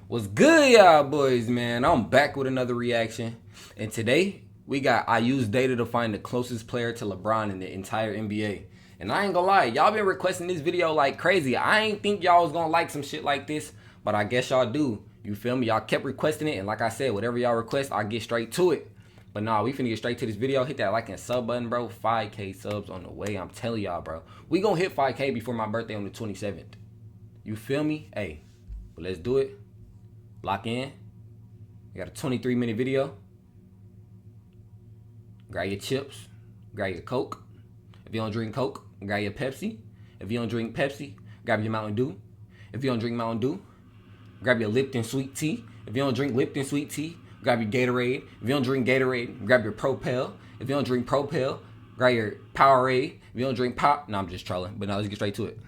What's good, y'all boys, man? I'm back with another reaction. And today, I used data to find the closest player to LeBron in the entire NBA. And I ain't gonna lie, y'all been requesting this video like crazy. I ain't think y'all was gonna like some shit like this, but I guess y'all do. You feel me? Y'all kept requesting it, and like I said, whatever y'all request, I'll get straight to it. But nah, we finna get straight to this video. Hit that like and sub button, bro. 5K subs on the way. I'm telling y'all, bro. We gonna hit 5K before my birthday on the 27th. You feel me? Hey, but let's do it. Lock in. We got a 23-minute video. Grab your chips. Grab your Coke. If you don't drink Coke, grab your Pepsi. If you don't drink Pepsi, grab your Mountain Dew. If you don't drink Mountain Dew, grab your Lipton sweet tea. If you don't drink Lipton sweet tea, grab your Gatorade. If you don't drink Gatorade, grab your Propel. If you don't drink Propel, grab your Powerade. If you don't drink Pop, no, I'm just trolling. But now let's get straight to it.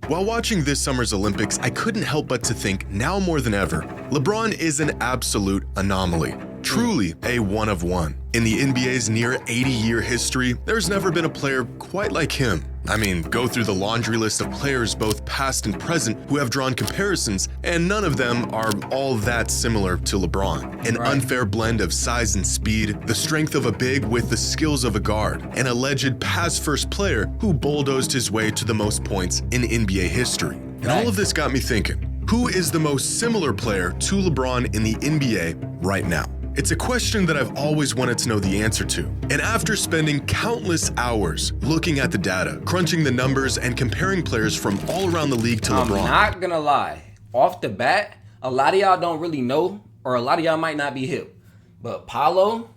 While watching this summer's Olympics, I couldn't help but to think, now more than ever, LeBron is an absolute anomaly. Truly a one of one. In the NBA's near 80-year history, there's never been a player quite like him. I mean, go through the laundry list of players both past and present who have drawn comparisons, and none of them are all that similar to LeBron. An unfair blend of size and speed, the strength of a big with the skills of a guard, an alleged pass-first player who bulldozed his way to the most points in NBA history. And all of this got me thinking, who is the most similar player to LeBron in the NBA right now? It's a question that I've always wanted to know the answer to. And after spending countless hours looking at the data, crunching the numbers, and comparing players from all around the league to LeBron. I'm not gonna lie. Off the bat, a lot of y'all don't really know, or a lot of y'all might not be hip. But Paolo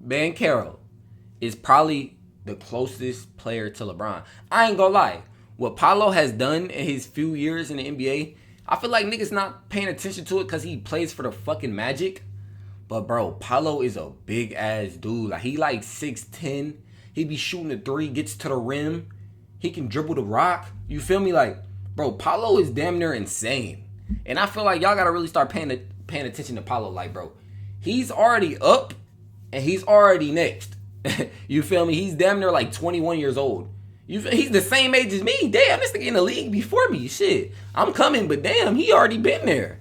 Banchero is probably the closest player to LeBron. I ain't gonna lie. What Paolo has done in his few years in the NBA, I feel like niggas not paying attention to it because he plays for the fucking Magic. But bro, Paolo is a big ass dude. Like, he like 6'10". He be shooting the three, gets to the rim. He can dribble the rock. You feel me? Like, bro, Paolo is damn near insane. And I feel like y'all gotta really start paying attention to Paolo. Like, bro, he's already up and he's already next. You feel me? He's damn near like 21 years old. He's the same age as me. Damn, this nigga in the league before me. Shit, I'm coming, but damn, he already been there.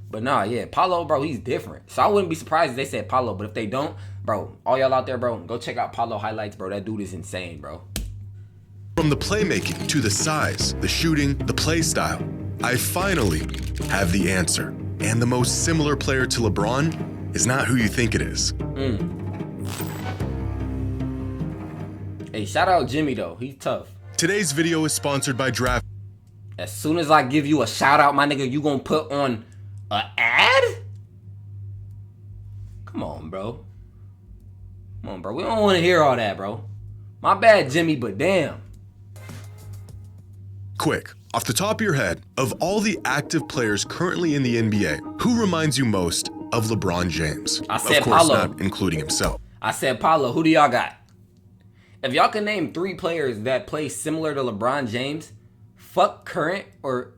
But nah, yeah, Paolo, bro, he's different. So I wouldn't be surprised if they said Paolo. But if they don't, bro, all y'all out there, bro, go check out Paolo highlights, bro. That dude is insane, bro. From the playmaking to the size, the shooting, the play style, I finally have the answer. And the most similar player to LeBron is not who you think it is. Hey, shout out Jimmy, though. He's tough. Today's video is sponsored by Draft. As soon as I give you a shout out, my nigga, you gonna put on an ad? Come on, bro. Come on, bro. We don't want to hear all that, bro. My bad, Jimmy, but damn. Quick, off the top of your head, of all the active players currently in the NBA, who reminds you most of LeBron James? I said of course, Paolo. not including himself. I said Paolo. Who do y'all got? If y'all can name 3 players that play similar to LeBron James, fuck current or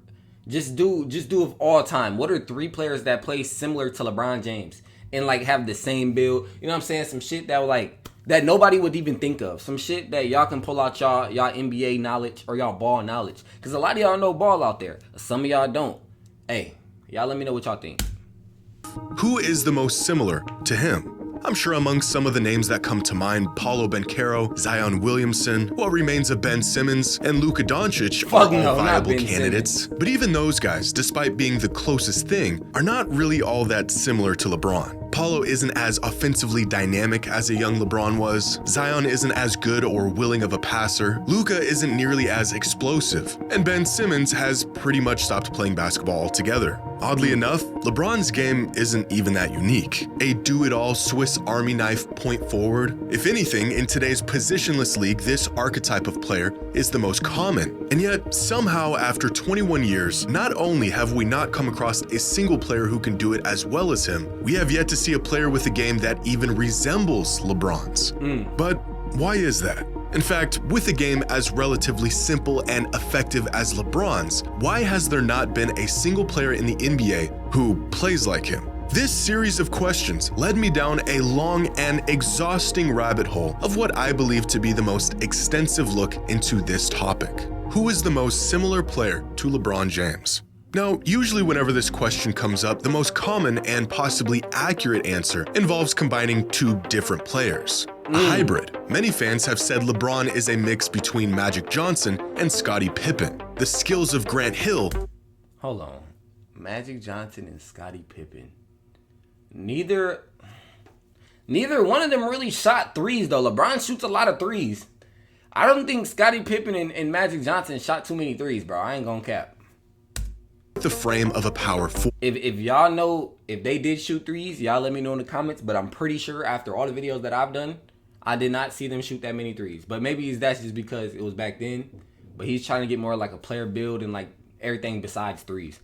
just do of all time. What are 3 players that play similar to LeBron James and like have the same build? You know what I'm saying? Some shit that nobody would even think of. Some shit that y'all can pull out y'all NBA knowledge or y'all ball knowledge. Cause a lot of y'all know ball out there. Some of y'all don't. Hey, y'all let me know what y'all think. Who is the most similar to him? I'm sure among some of the names that come to mind, Paolo Banchero, Zion Williamson, what remains of Ben Simmons, and Luka Doncic are all viable candidates. But even those guys, despite being the closest thing, are not really all that similar to LeBron. Paolo isn't as offensively dynamic as a young LeBron was. Zion isn't as good or willing of a passer. Luka isn't nearly as explosive. And Ben Simmons has pretty much stopped playing basketball altogether. Oddly enough, LeBron's game isn't even that unique. A do-it-all Swiss Army knife point forward. If anything, in today's positionless league, this archetype of player is the most common. And yet, somehow, after 21 years, not only have we not come across a single player who can do it as well as him, we have yet to see a player with a game that even resembles LeBron's. But why is that? In fact, with a game as relatively simple and effective as LeBron's, why has there not been a single player in the NBA who plays like him? This series of questions led me down a long and exhausting rabbit hole of what I believe to be the most extensive look into this topic. Who is the most similar player to LeBron James? Now, usually whenever this question comes up, the most common and possibly accurate answer involves combining two different players. A hybrid. Many fans have said LeBron is a mix between Magic Johnson and Scottie Pippen. The skills of Grant Hill. Hold on. Magic Johnson and Scottie Pippen. Neither one of them really shot threes, though. LeBron shoots a lot of threes. I don't think Scottie Pippen and Magic Johnson shot too many threes, bro. I ain't gonna cap. The frame of a power forward. If y'all know if they did shoot threes, y'all let me know in the comments. But I'm pretty sure after all the videos that I've done, I did not see them shoot that many threes. But maybe that's just because it was back then. But he's trying to get more like a player build and like everything besides threes.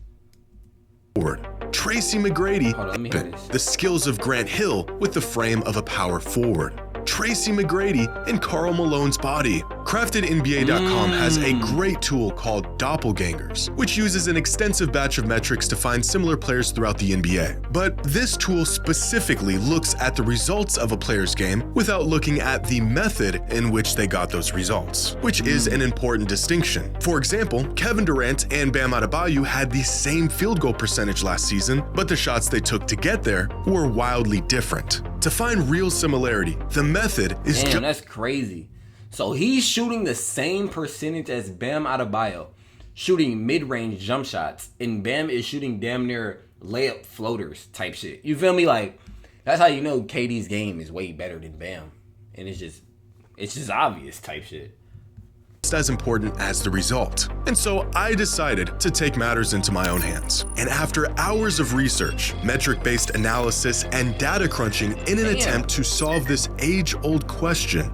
Tracy McGrady. Hold on, let me hear this. The skills of Grant Hill with the frame of a power forward. Tracy McGrady in Karl Malone's body. CraftedNBA.com has a great tool called Doppelgangers, which uses an extensive batch of metrics to find similar players throughout the NBA. But this tool specifically looks at the results of a player's game without looking at the method in which they got those results, which is an important distinction. For example, Kevin Durant and Bam Adebayo had the same field goal percentage last season, but the shots they took to get there were wildly different. To find real similarity, the method is Damn, that's crazy. So he's shooting the same percentage as Bam Adebayo, shooting mid-range jump shots, and Bam is shooting damn near layup floaters type shit. You feel me? Like, that's how you know KD's game is way better than Bam. And it's just obvious type shit. As important as the result. And so I decided to take matters into my own hands. And after hours of research, metric-based analysis, and data crunching in an attempt to solve this age-old question,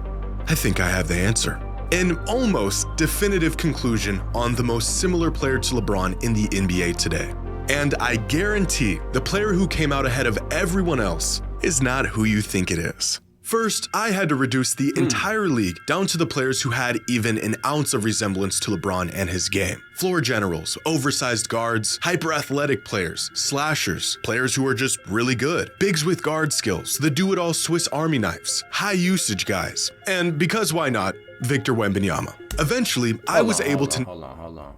I think I have the answer. An almost definitive conclusion on the most similar player to LeBron in the NBA today. And I guarantee the player who came out ahead of everyone else is not who you think it is. First, I had to reduce the entire league down to the players who had even an ounce of resemblance to LeBron and his game. Floor generals, oversized guards, hyper-athletic players, slashers, players who are just really good, bigs with guard skills, the do-it-all Swiss Army knives, high-usage guys, and because why not, Victor Wembanyama. Eventually, I was able to... Hold on.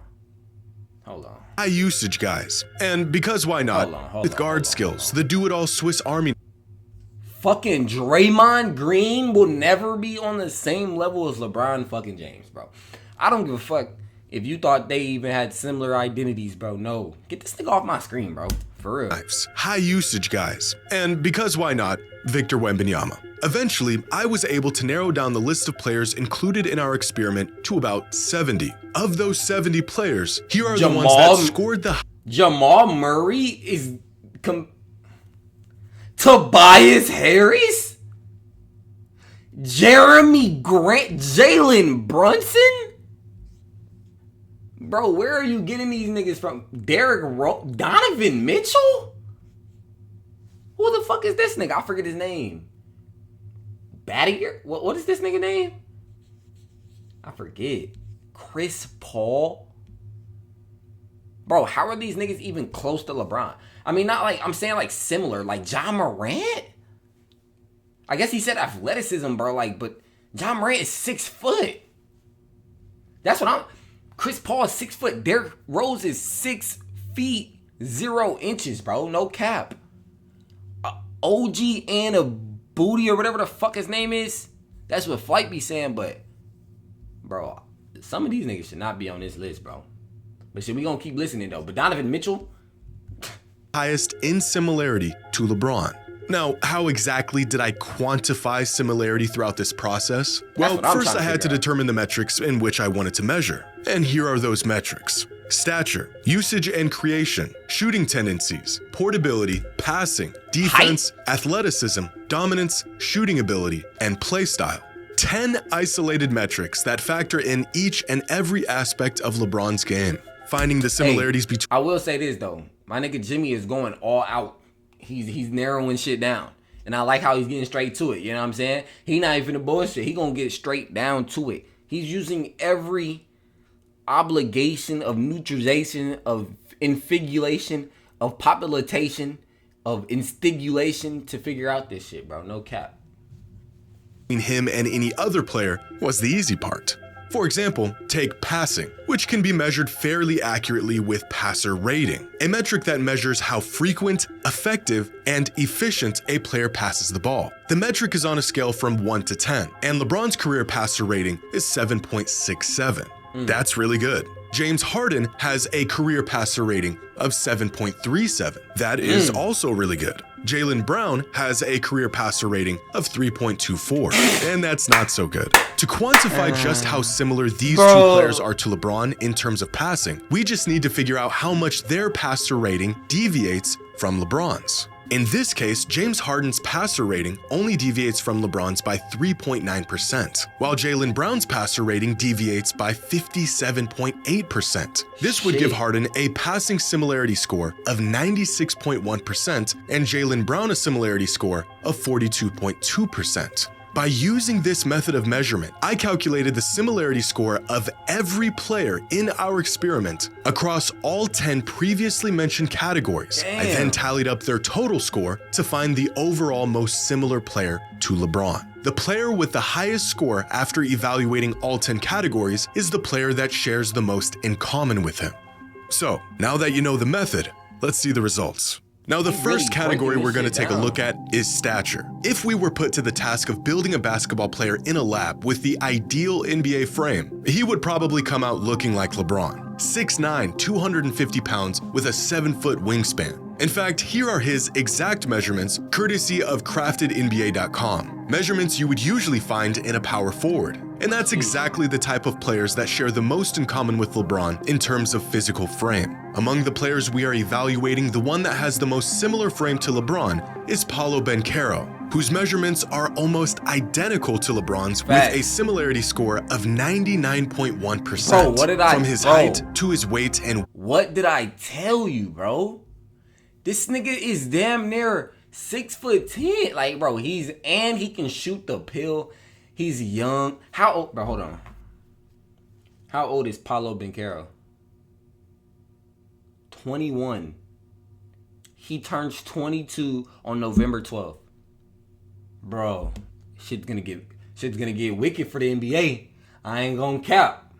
High-usage guys, and because why not, with guard skills, the do-it-all Swiss Army... Fucking Draymond Green will never be on the same level as LeBron fucking James, bro. I don't give a fuck if you thought they even had similar identities, bro. No. Get this nigga off my screen, bro. For real. High usage guys. And because why not, Victor Wembanyama. Eventually, I was able to narrow down the list of players included in our experiment to about 70. Of those 70 players, here are the ones that scored the... Jamal Murray is... Tobias Harris, Jeremy Grant, Jalen Brunson, bro. Where are you getting these niggas from? Donovan Mitchell. Who the fuck is this nigga? I forget his name. Battier. What is this nigga name? I forget. Chris Paul. Bro, how are these niggas even close to LeBron? I mean, not like, I'm saying like similar, like John Morant. I guess he said athleticism, bro, like, but John Morant is 6 foot. That's what Chris Paul is 6 foot. Derrick Rose is 6 feet, 0 inches, bro. No cap. OG and a booty or whatever the fuck his name is. That's what Flight be saying, but, bro, some of these niggas should not be on this list, bro. But shit, we gonna keep listening, though. But Donovan Mitchell... highest in similarity to LeBron. Now, how exactly did I quantify similarity throughout this process? Well, first I had to determine the metrics in which I wanted to measure. And here are those metrics. Stature, usage and creation, shooting tendencies, portability, passing, defense, athleticism, dominance, shooting ability, and play style. 10 isolated metrics that factor in each and every aspect of LeBron's game. Finding the similarities between... I will say this, though. My nigga Jimmy is going all out. He's narrowing shit down. And I like how he's getting straight to it. You know what I'm saying? He not even the bullshit. He gonna get straight down to it. He's using every obligation of neutralization, of infigulation, of populatation, of instigulation to figure out this shit, bro. No cap. Him and any other player was the easy part. For example, take passing, which can be measured fairly accurately with passer rating, a metric that measures how frequent, effective, and efficient a player passes the ball. The metric is on a scale from 1 to 10, and LeBron's career passer rating is 7.67. That's really good. James Harden has a career passer rating of 7.37. That is also really good. Jaylen Brown has a career passer rating of 3.24, and that's not so good. To quantify just how similar these two players are to LeBron in terms of passing, we just need to figure out how much their passer rating deviates from LeBron's. In this case, James Harden's passer rating only deviates from LeBron's by 3.9%, while Jaylen Brown's passer rating deviates by 57.8%. This would give Harden a passing similarity score of 96.1% and Jaylen Brown a similarity score of 42.2%. By using this method of measurement, I calculated the similarity score of every player in our experiment across all 10 previously mentioned categories. I then tallied up their total score to find the overall most similar player to LeBron. The player with the highest score after evaluating all 10 categories is the player that shares the most in common with him. So, now that you know the method, let's see the results. Now, the first category we're going to take a look at is stature. If we were put to the task of building a basketball player in a lab with the ideal NBA frame, he would probably come out looking like LeBron. 6'9", 250 pounds with a 7-foot wingspan. In fact, here are his exact measurements, courtesy of craftednba.com. Measurements you would usually find in a power forward. And that's exactly the type of players that share the most in common with LeBron in terms of physical frame. Among the players we are evaluating, the one that has the most similar frame to LeBron is Paolo Banchero, whose measurements are almost identical to LeBron's with a similarity score of 99.1% from his height to his weight and... What did I tell you, bro? This nigga is damn near 6'10". Like, bro, he can shoot the pill. He's young. How old? Bro, hold on. How old is Paolo Banchero? 21. He turns 22 on November 12th. Bro, shit's gonna get wicked for the NBA. I ain't gonna cap.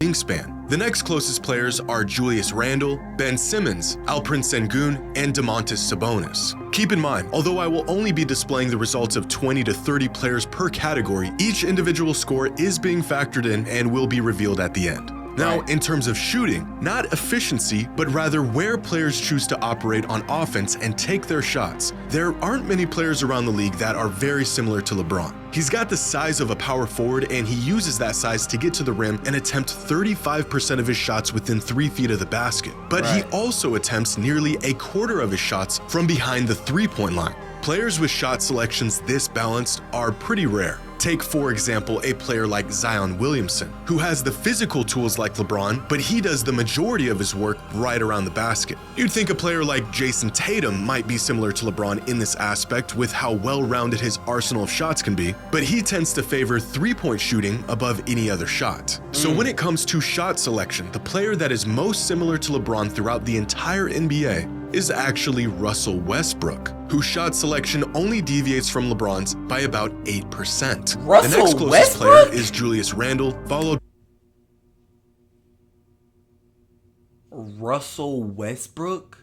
Wingspan. The next closest players are Julius Randle, Ben Simmons, Alperen Sengun, and Domantas Sabonis. Keep in mind, although I will only be displaying the results of 20 to 30 players per category, each individual score is being factored in and will be revealed at the end. Now, in terms of shooting, not efficiency, but rather where players choose to operate on offense and take their shots, there aren't many players around the league that are very similar to LeBron. He's got the size of a power forward, and he uses that size to get to the rim and attempt 35% of his shots within 3 feet of the basket. But he also attempts nearly a quarter of his shots from behind the three-point line. Players with shot selections this balanced are pretty rare. Take, for example, a player like Zion Williamson, who has the physical tools like LeBron, but he does the majority of his work right around the basket. You'd think a player like Jason Tatum might be similar to LeBron in this aspect with how well-rounded his arsenal of shots can be, but he tends to favor three-point shooting above any other shot. So when it comes to shot selection, the player that is most similar to LeBron throughout the entire NBA is actually Russell Westbrook, whose shot selection only deviates from LeBron's by about 8%. The next closest player is Julius Randle, followed Russell Westbrook?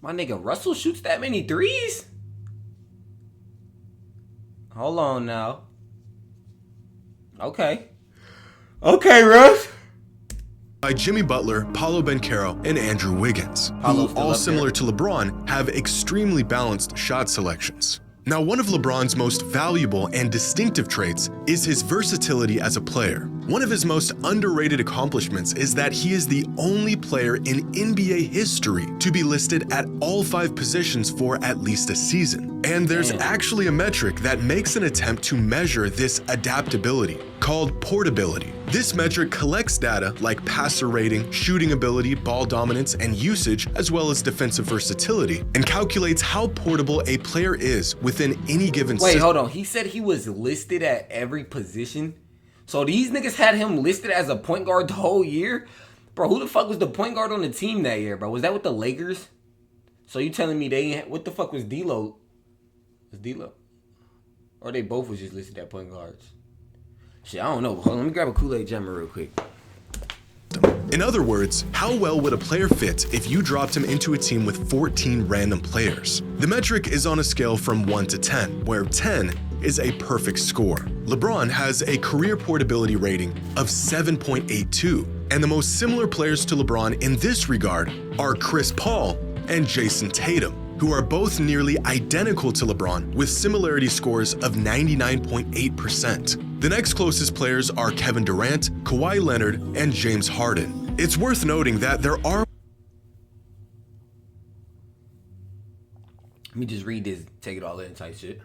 My nigga, Russell shoots that many threes? Hold on now. Okay, Russ. By Jimmy Butler, Paolo Banchero, and Andrew Wiggins, who, all similar to LeBron, have extremely balanced shot selections. Now, one of LeBron's most valuable and distinctive traits is his versatility as a player. One of his most underrated accomplishments is that he is the only player in NBA history to be listed at all 5 positions for at least a season. And there's actually a metric that makes an attempt to measure this adaptability, called portability. This metric collects data like passer rating, shooting ability, ball dominance, and usage, as well as defensive versatility, and calculates how portable a player is within any given system. Wait, hold on. He said he was listed at every position? So these niggas had him listed as a point guard the whole year? Bro, who the fuck was the point guard on the team that year, bro? Was that with the Lakers? So you telling me what the fuck was D-Lo? Is D'Lo? Or they both was just listed at point guards? Shit, I don't know. Hold on, let me grab a Kool-Aid jammer real quick. In other words, how well would a player fit if you dropped him into a team with 14 random players? The metric is on a scale from 1 to 10, where 10 is a perfect score. LeBron has a career portability rating of 7.82, and the most similar players to LeBron in this regard are Chris Paul and Jason Tatum, who are both nearly identical to LeBron with similarity scores of 99.8%. The next closest players are Kevin Durant, Kawhi Leonard, and James Harden. It's worth noting that there are... Let me just read this, take it all in type shit.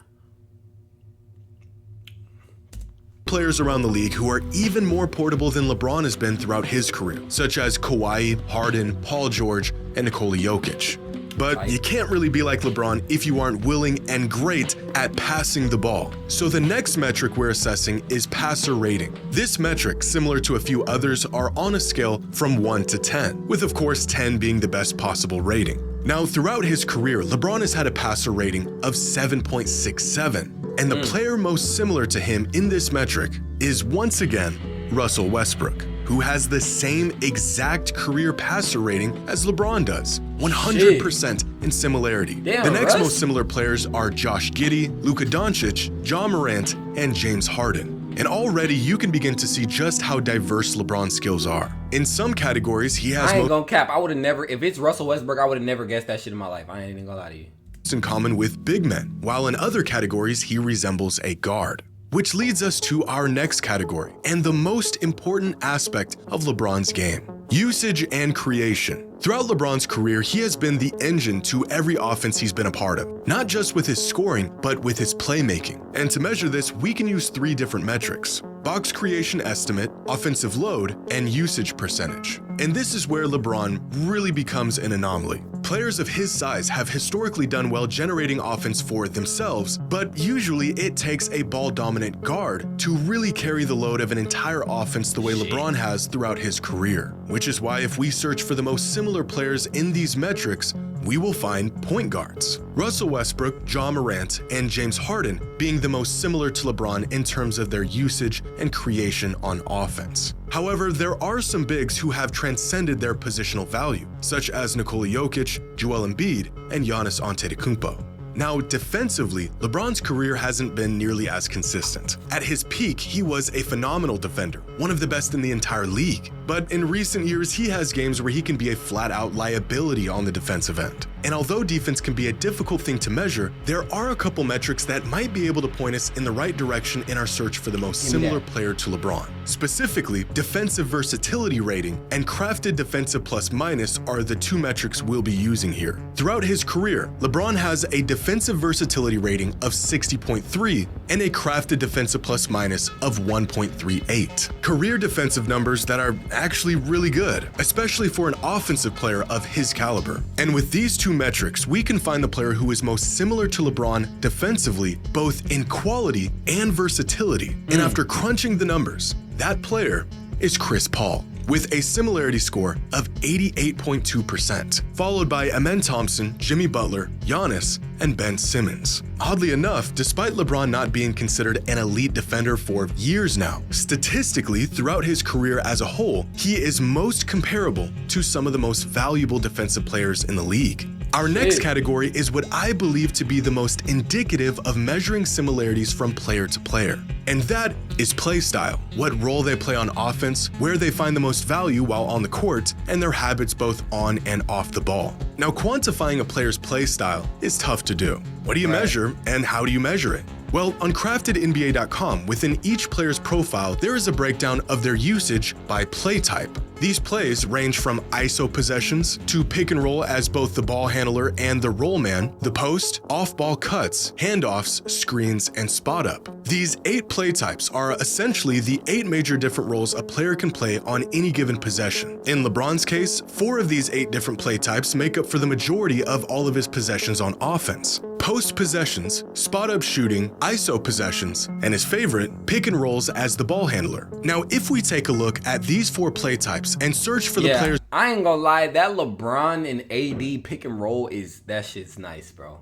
players around the league who are even more portable than LeBron has been throughout his career, such as Kawhi, Harden, Paul George, and Nikola Jokic. But you can't really be like LeBron if you aren't willing and great at passing the ball. So the next metric we're assessing is passer rating. This metric, similar to a few others, are on a scale from 1 to 10, with of course 10 being the best possible rating. Now, throughout his career, LeBron has had a passer rating of 7.67, and the player most similar to him in this metric is once again Russell Westbrook, who has the same exact career passer rating as LeBron does, 100% in similarity. Damn, the next Russ? most similar players are Josh Giddey, Luka Doncic, Ja Morant, and James Harden. And already you can begin to see just how diverse LeBron's skills are. In some categories, he has I ain't gonna cap. I would have never, if it's Russell Westbrook, I would have never guessed that shit in my life. I ain't even gonna lie to you. in common with big men, while in other categories, he resembles a guard. Which leads us to our next category, and the most important aspect of LeBron's game: usage and creation. Throughout LeBron's career, he has been the engine to every offense he's been a part of, not just with his scoring, but with his playmaking. And to measure this, we can use 3 different metrics: box creation estimate, offensive load, and usage percentage. And this is where LeBron really becomes an anomaly. Players of his size have historically done well generating offense for themselves, but usually it takes a ball-dominant guard to really carry the load of an entire offense the way LeBron has throughout his career. Which is why if we search for the most similar players in these metrics, we will find point guards. Russell Westbrook, Ja Morant, and James Harden being the most similar to LeBron in terms of their usage and creation on offense. However, there are some bigs who have transcended their positional value, such as Nikola Jokic, Joel Embiid, and Giannis Antetokounmpo. Now, defensively, LeBron's career hasn't been nearly as consistent. At his peak, he was a phenomenal defender, one of the best in the entire league. But in recent years, he has games where he can be a flat-out liability on the defensive end. And although defense can be a difficult thing to measure, there are a couple metrics that might be able to point us in the right direction in our search for the most similar player to LeBron. Specifically, defensive versatility rating and crafted defensive plus minus are the 2 metrics we'll be using here. Throughout his career, LeBron has a defensive versatility rating of 60.3 and a crafted defensive plus minus of 1.38. Career defensive numbers that are actually really good, especially for an offensive player of his caliber. And with these 2 metrics, we can find the player who is most similar to LeBron defensively, both in quality and versatility. And after crunching the numbers, that player is Chris Paul, with a similarity score of 88.2%, followed by Amen Thompson, Jimmy Butler, Giannis, and Ben Simmons. Oddly enough, despite LeBron not being considered an elite defender for years now, statistically, throughout his career as a whole, he is most comparable to some of the most valuable defensive players in the league. Our next category is what I believe to be the most indicative of measuring similarities from player to player. And that is play style, what role they play on offense, where they find the most value while on the court, and their habits both on and off the ball. Now, quantifying a player's play style is tough to do. What do you measure, and how do you measure it? Well, on CraftedNBA.com, within each player's profile, there is a breakdown of their usage by play type. These plays range from ISO possessions to pick and roll as both the ball handler and the roll man, the post, off-ball cuts, handoffs, screens, and spot up. These 8 play types are essentially the 8 major different roles a player can play on any given possession. In LeBron's case, 4 of these 8 different play types make up for the majority of all of his possessions on offense: post possessions, spot up shooting, ISO possessions, and his favorite, pick and rolls as the ball handler. Now, if we take a look at these 4 play types and search for the players... I ain't gonna lie, that LeBron and AD pick and roll that shit's nice, bro.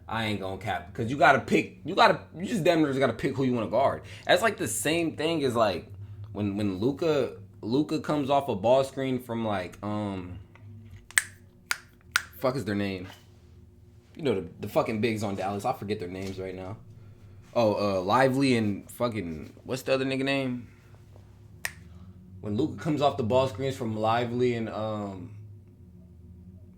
I ain't gonna cap, because you just damn near just gotta pick who you want to guard. That's like the same thing as like when Luka comes off a ball screen from like fuck is their name? You know the fucking bigs on Dallas. I forget their names right now. Lively and fucking what's the other nigga name? When Luka comes off the ball screens from Lively and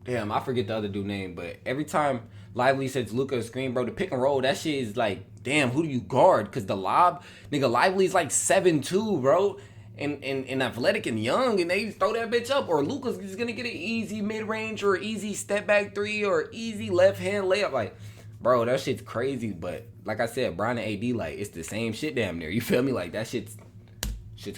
damn, I forget the other dude name, but every time Lively sets Luka a screen, bro, the pick and roll, that shit is like, damn, who do you guard? Cause the lob, nigga, Lively's like 7'2", bro. And athletic and young, and they throw that bitch up, or Luka's just gonna get an easy mid-range or easy step back three or easy left hand layup. Like, bro, that shit's crazy. But like I said, Brian and AD, like, it's the same shit damn near. You feel me? Like, that shit's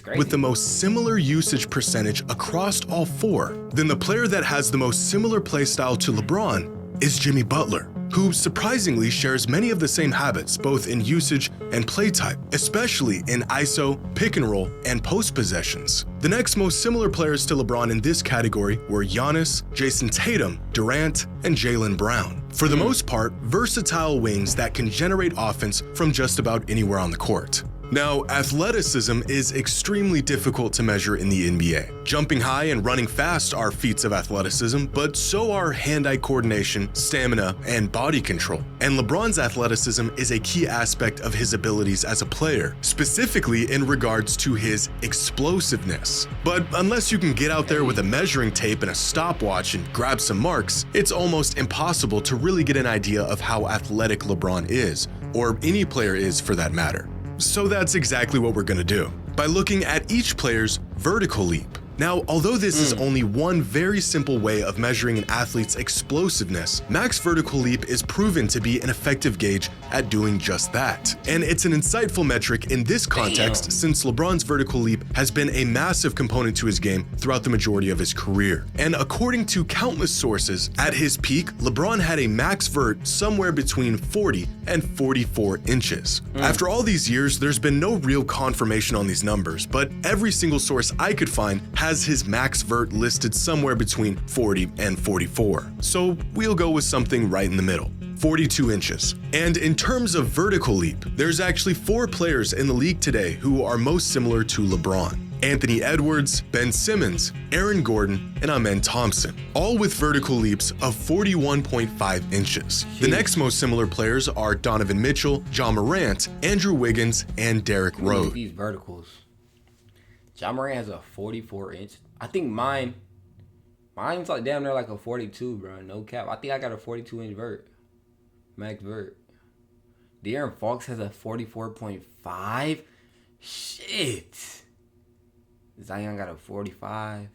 crazy. With the most similar usage percentage across all four, then the player that has the most similar play style to LeBron is Jimmy Butler, who surprisingly shares many of the same habits both in usage and play type, especially in ISO, pick and roll, and post possessions. The next most similar players to LeBron in this category were Giannis, Jason Tatum, Durant, and Jaylen Brown. For the most part, versatile wings that can generate offense from just about anywhere on the court. Now, athleticism is extremely difficult to measure in the NBA. Jumping high and running fast are feats of athleticism, but so are hand-eye coordination, stamina, and body control. And LeBron's athleticism is a key aspect of his abilities as a player, specifically in regards to his explosiveness. But unless you can get out there with a measuring tape and a stopwatch and grab some marks, it's almost impossible to really get an idea of how athletic LeBron is, or any player is for that matter. So that's exactly what we're gonna do, by looking at each player's vertical leap. Now, although this is only one very simple way of measuring an athlete's explosiveness, max vertical leap is proven to be an effective gauge at doing just that. And it's an insightful metric in this context since LeBron's vertical leap has been a massive component to his game throughout the majority of his career. And according to countless sources, at his peak, LeBron had a max vert somewhere between 40 and 44 inches. After all these years, there's been no real confirmation on these numbers, but every single source I could find has his max vert listed somewhere between 40 and 44. So we'll go with something right in the middle. 42 inches. And in terms of vertical leap, there's actually 4 players in the league today who are most similar to LeBron. Anthony Edwards, Ben Simmons, Aaron Gordon, and Amen Thompson, all with vertical leaps of 41.5 inches. The next most similar players are Donovan Mitchell, John Morant, Andrew Wiggins, and Derrick Rose. These verticals. John Morant has a 44-inch. I think mine's like damn near like a 42, bro. No cap. I think I got a 42-inch vert. Max vert. De'Aaron Fox has a 44.5. Shit. Zion got a 45.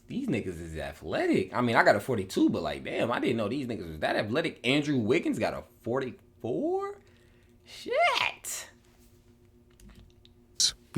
These niggas is athletic. I mean, I got a 42, but like, damn, I didn't know these niggas was that athletic. Andrew Wiggins got a 44? Shit.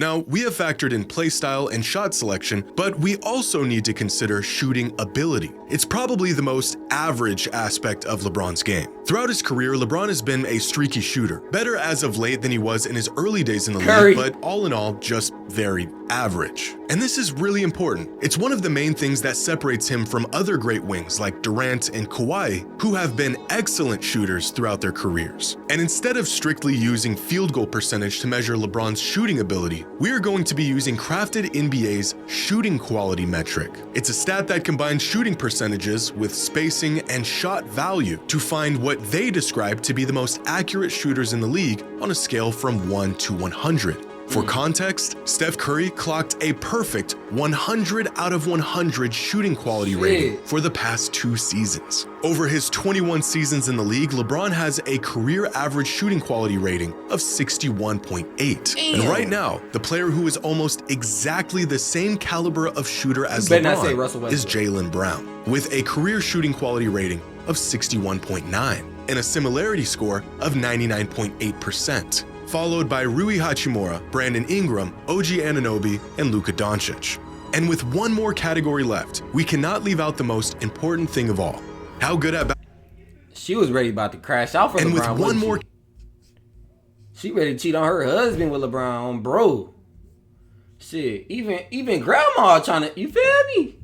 Now, we have factored in playstyle and shot selection, but we also need to consider shooting ability. It's probably the most average aspect of LeBron's game. Throughout his career, LeBron has been a streaky shooter, better as of late than he was in his early days in the league, but all in all, just very average. And this is really important. It's one of the main things that separates him from other great wings like Durant and Kawhi, who have been excellent shooters throughout their careers. And instead of strictly using field goal percentage to measure LeBron's shooting ability, we are going to be using Crafted NBA's shooting quality metric. It's a stat that combines shooting percentages with spacing and shot value to find what they describe to be the most accurate shooters in the league on a scale from 1 to 100. For context, Steph Curry clocked a perfect 100 out of 100 shooting quality rating for the past 2 seasons. Over his 21 seasons in the league, LeBron has a career average shooting quality rating of 61.8. And right now, the player who is almost exactly the same caliber of shooter as LeBron is Jaylen Brown, with a career shooting quality rating of 61.9 and a similarity score of 99.8%. Followed by Rui Hachimura, Brandon Ingram, OG Anunoby, and Luka Doncic. And with one more category left, we cannot leave out the most important thing of all. How good at she was ready about to crash out for and LeBron. With one more she ready to cheat on her husband with LeBron, bro. Shit, even grandma trying to, you feel me?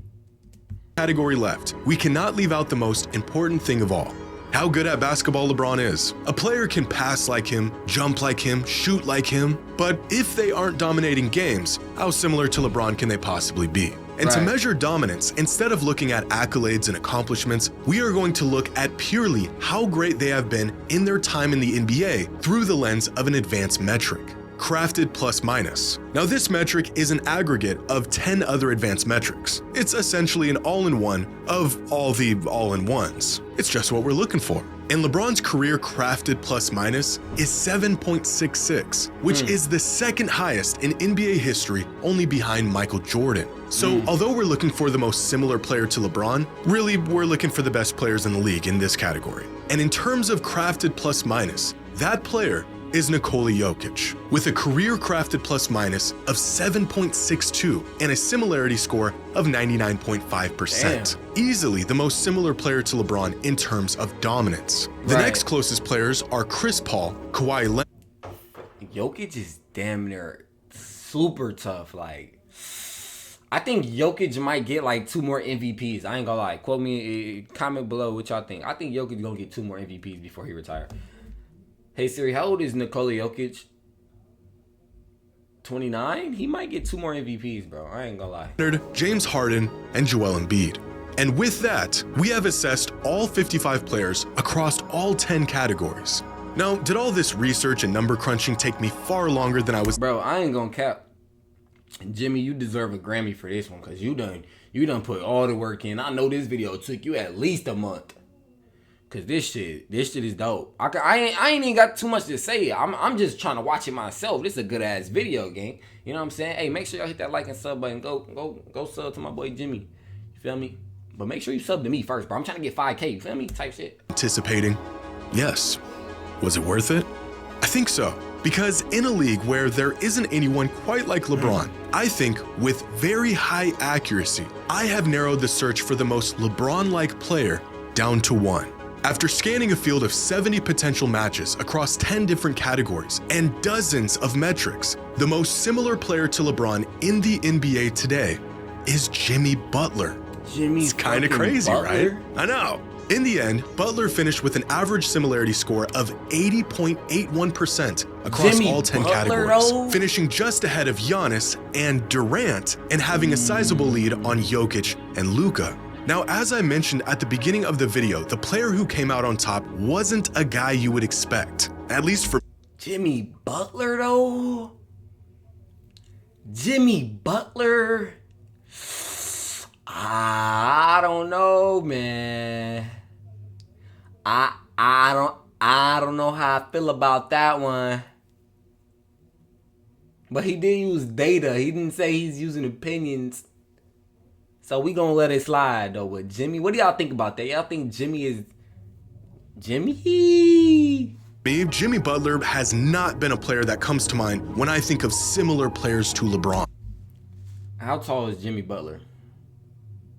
Category left, we cannot leave out the most important thing of all. how good at basketball LeBron is. A player can pass like him, jump like him, shoot like him, but if they aren't dominating games, how similar to LeBron can they possibly be? And to measure dominance, instead of looking at accolades and accomplishments, we are going to look at purely how great they have been in their time in the NBA through the lens of an advanced metric, crafted plus minus. Now this metric is an aggregate of 10 other advanced metrics. It's essentially an all-in-one of all the all-in-ones. It's just what we're looking for. And LeBron's career crafted plus minus is 7.66, which is the second highest in NBA history, only behind Michael Jordan. So although we're looking for the most similar player to LeBron, really we're looking for the best players in the league in this category. And in terms of crafted plus minus, that player is Nikola Jokic, with a career crafted plus minus of 7.62 and a similarity score of 99.5%. Easily the most similar player to LeBron in terms of dominance. The next closest players are Chris Paul, Kawhi Leonard. Jokic is damn near super tough. Like, I think Jokic might get like 2 more MVPs. I ain't gonna lie. Quote me, comment below what y'all think. I think Jokic gonna get 2 more MVPs before he retires. Hey Siri, how old is Nikola Jokic? 29? He might get 2 more MVPs, bro. I ain't gonna lie. James Harden, and Joel Embiid. And with that, we have assessed all 55 players across all 10 categories. Now, did all this research and number crunching take me far longer than I was? Bro, I ain't gonna cap. Jimmy, you deserve a Grammy for this one, cause you done put all the work in. I know this video took you at least a month. Cause this shit is dope. I ain't even got too much to say. I'm just trying to watch it myself. This is a good ass video, gang. You know what I'm saying? Hey, make sure y'all hit that like and sub button. Go sub to my boy Jimmy. You feel me? But make sure you sub to me first, bro. I'm trying to get 5K. You feel me? Type shit. Anticipating? Yes. Was it worth it? I think so. Because in a league where there isn't anyone quite like LeBron, I think with very high accuracy, I have narrowed the search for the most LeBron-like player down to 1. After scanning a field of 70 potential matches across 10 different categories and dozens of metrics, the most similar player to LeBron in the NBA today is Jimmy Butler. Jimmy's kind of crazy, right? I know. In the end, Butler finished with an average similarity score of 80.81% across all 10 categories, finishing just ahead of Giannis and Durant and having a sizable lead on Jokic and Luka. Now, as I mentioned at the beginning of the video, the player who came out on top wasn't a guy you would expect, at least for Jimmy Butler, though. Jimmy Butler. I don't know, man. I don't know how I feel about that one. But he did use data. He didn't say he's using opinions. So we gonna let it slide though with Jimmy. What do y'all think about that? Y'all think Jimmy is Jimmy? Jimmy Butler has not been a player that comes to mind when I think of similar players to LeBron. How tall is Jimmy Butler?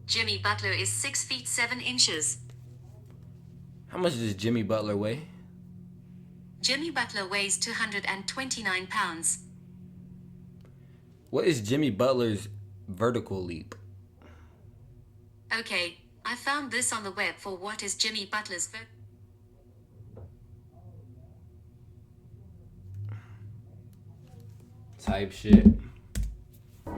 Jimmy Butler is 6 feet 7 inches. How much does Jimmy Butler weigh? Jimmy Butler weighs 229 pounds. What is Jimmy Butler's vertical leap? Okay, I found this on the web for what is Jimmy Butler's type shit.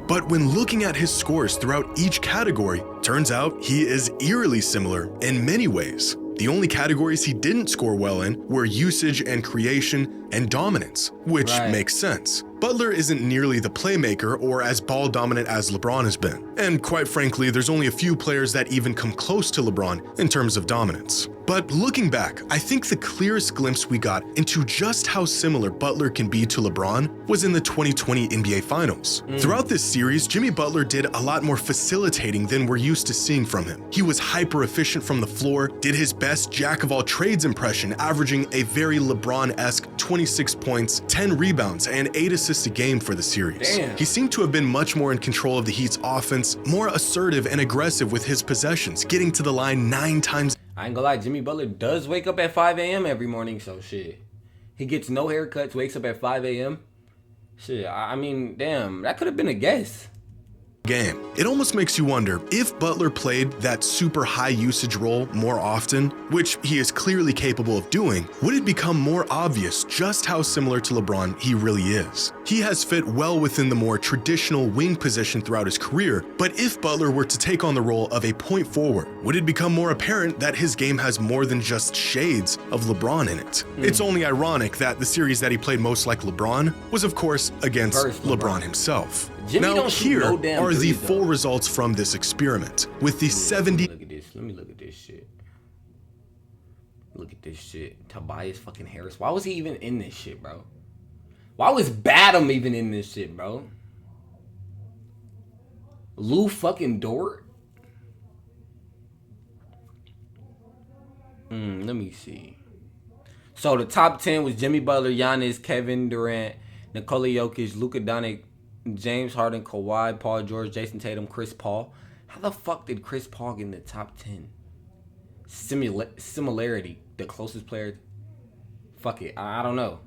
But when looking at his scores throughout each category, turns out he is eerily similar in many ways. The only categories he didn't score well in were usage and creation and dominance, which makes sense. Butler isn't nearly the playmaker or as ball dominant as LeBron has been. And quite frankly, there's only a few players that even come close to LeBron in terms of dominance. But looking back, I think the clearest glimpse we got into just how similar Butler can be to LeBron was in the 2020 NBA Finals. Throughout this series, Jimmy Butler did a lot more facilitating than we're used to seeing from him. He was hyper efficient from the floor, did his best jack-of-all-trades impression, averaging a very LeBron-esque 26 points, 10 rebounds, and 8 assists a game for the series. He seemed to have been much more in control of the Heat's offense, more assertive and aggressive with his possessions, getting to the line 9 times. I ain't gonna lie, Jimmy Butler does wake up at 5 a.m. every morning, so shit. He gets no haircuts, wakes up at 5 a.m. Shit, I mean, damn, that could have been a guess. game. It almost makes you wonder if Butler played that super high usage role more often, which he is clearly capable of doing, would it become more obvious just how similar to LeBron he really is. He has fit well within the more traditional wing position throughout his career, but if Butler were to take on the role of a point forward, would it become more apparent that his game has more than just shades of LeBron in it? It's only ironic that the series that he played most like LeBron was of course against LeBron himself. Jimmy now don't shoot here no damn are the threes, full though. results from this experiment. With the 70 Look at this. Let me look at this shit. Look at this shit. Tobias fucking Harris. Why was he even in this shit, bro? Why was Badham even in this shit, bro? Lou fucking Dort? Let me see. So the top 10 was Jimmy Butler, Giannis, Kevin Durant, Nikola Jokic, Luka Doncic, James Harden, Kawhi, Paul George, Jason Tatum, Chris Paul. How the fuck did Chris Paul get in the top 10? Similarity. The closest player. Fuck it. I don't know.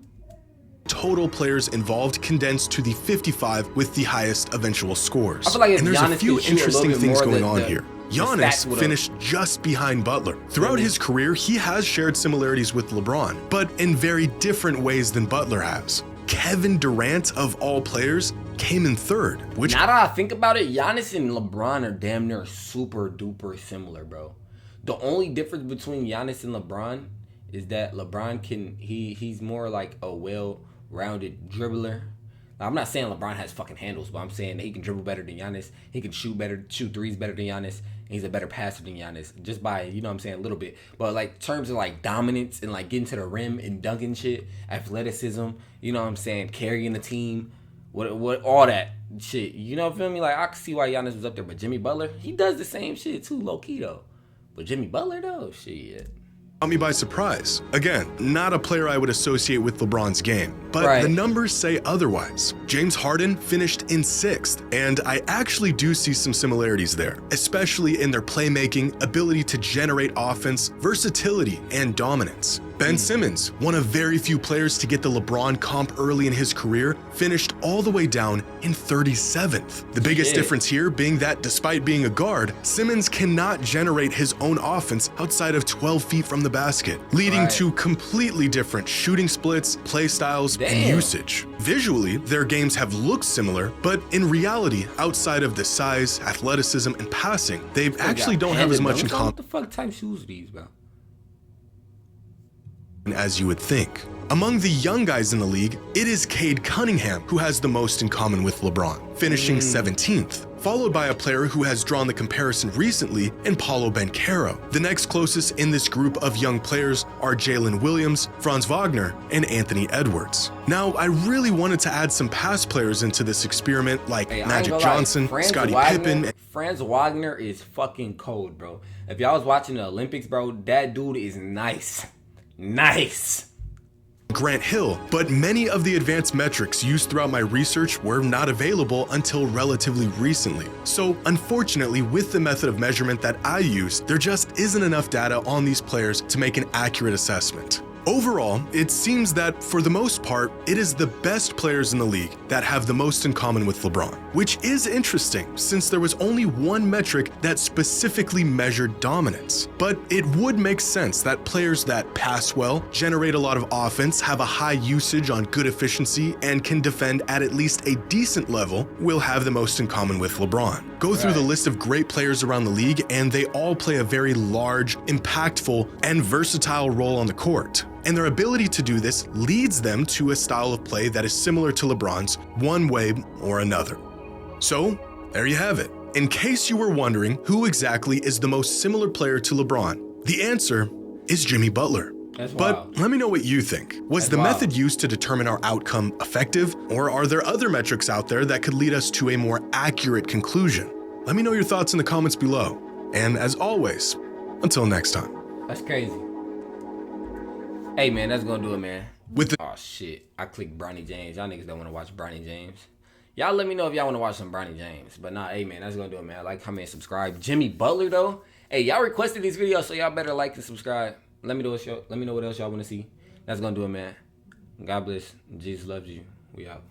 total players involved condensed to the 55 with the highest eventual scores. I feel like if and there's Giannis a few could shoot a interesting little bit things more, going the- on the- here. the stats Giannis would've- finished just behind Butler. Throughout his career, he has shared similarities with LeBron, but in very different ways than Butler has. Kevin Durant, of all players, came in third, which Now that I think about it, Giannis and LeBron are damn near super duper similar, bro. The only difference between Giannis and LeBron is that LeBron he's more like a well-rounded dribbler. Now, I'm not saying LeBron has fucking handles, but I'm saying that he can dribble better than Giannis. He can shoot threes better than Giannis, and he's a better passer than Giannis, just by, you know what I'm saying, a little bit. But like terms of like dominance and like getting to the rim and dunking shit, athleticism, you know what I'm saying, carrying the team, what all that shit. You know what I feel me? Like I can see why Giannis was up there, but Jimmy Butler, he does the same shit too, low key though. But Jimmy Butler though, shit. caught me by surprise. Again, not a player I would associate with LeBron's game, but Right. the numbers say otherwise. James Harden finished in 6th, and I actually do see some similarities there, especially in their playmaking, ability to generate offense, versatility, and dominance. Ben Simmons, one of very few players to get the LeBron comp early in his career, finished all the way down in 37th. The biggest Shit. difference here being that despite being a guard, Simmons cannot generate his own offense outside of 12 feet from the basket, leading Right. to completely different shooting splits, play styles, and Damn. usage. Visually, their games have looked similar, but in reality, outside of the size, athleticism, and passing, they actually don't have as much in common What the fuck type shoes are these, bro? as you would think. Among the young guys in the league, it is Cade Cunningham who has the most in common with LeBron, finishing 17th, followed by a player who has drawn the comparison recently in Paolo Banchero. The next closest in this group of young players are Jalen Williams, Franz Wagner, and Anthony Edwards. Now, I really wanted to add some past players into this experiment like Hey, I ain't Magic gonna lie, Johnson, Franz Scottie Wagner- Pippen, and Franz Wagner is fucking cold, bro. If y'all was watching the Olympics, bro, that dude is nice. Nice. Grant Hill, but many of the advanced metrics used throughout my research were not available until relatively recently. So unfortunately, with the method of measurement that I used, there just isn't enough data on these players to make an accurate assessment. Overall, it seems that for the most part, it is the best players in the league that have the most in common with LeBron, which is interesting since there was only one metric that specifically measured dominance. But it would make sense that players that pass well, generate a lot of offense, have a high usage on good efficiency, and can defend at least a decent level will have the most in common with LeBron. Go through the list of great players around the league, and they all play a very large, impactful, and versatile role on the court. And their ability to do this leads them to a style of play that is similar to LeBron's one way or another. So, there you have it. In case you were wondering who exactly is the most similar player to LeBron, the answer is Jimmy Butler. That's But wild. let me know what you think. Was That's the wild. method used to determine our outcome effective, or are there other metrics out there that could lead us to a more accurate conclusion? Let me know your thoughts in the comments below. And as always, until next time. That's crazy. Hey, man, that's gonna do it, man. With the Oh, shit. I clicked Bronny James. Y'all niggas don't want to watch Bronny James. Y'all let me know if y'all want to watch some Bronny James. But nah, hey, man, that's gonna do it, man. Like, comment, subscribe. Jimmy Butler, though. Hey, y'all requested these videos, so y'all better like and subscribe. Let me know what else y'all want to see. That's gonna do it, man. God bless. Jesus loves you. We out.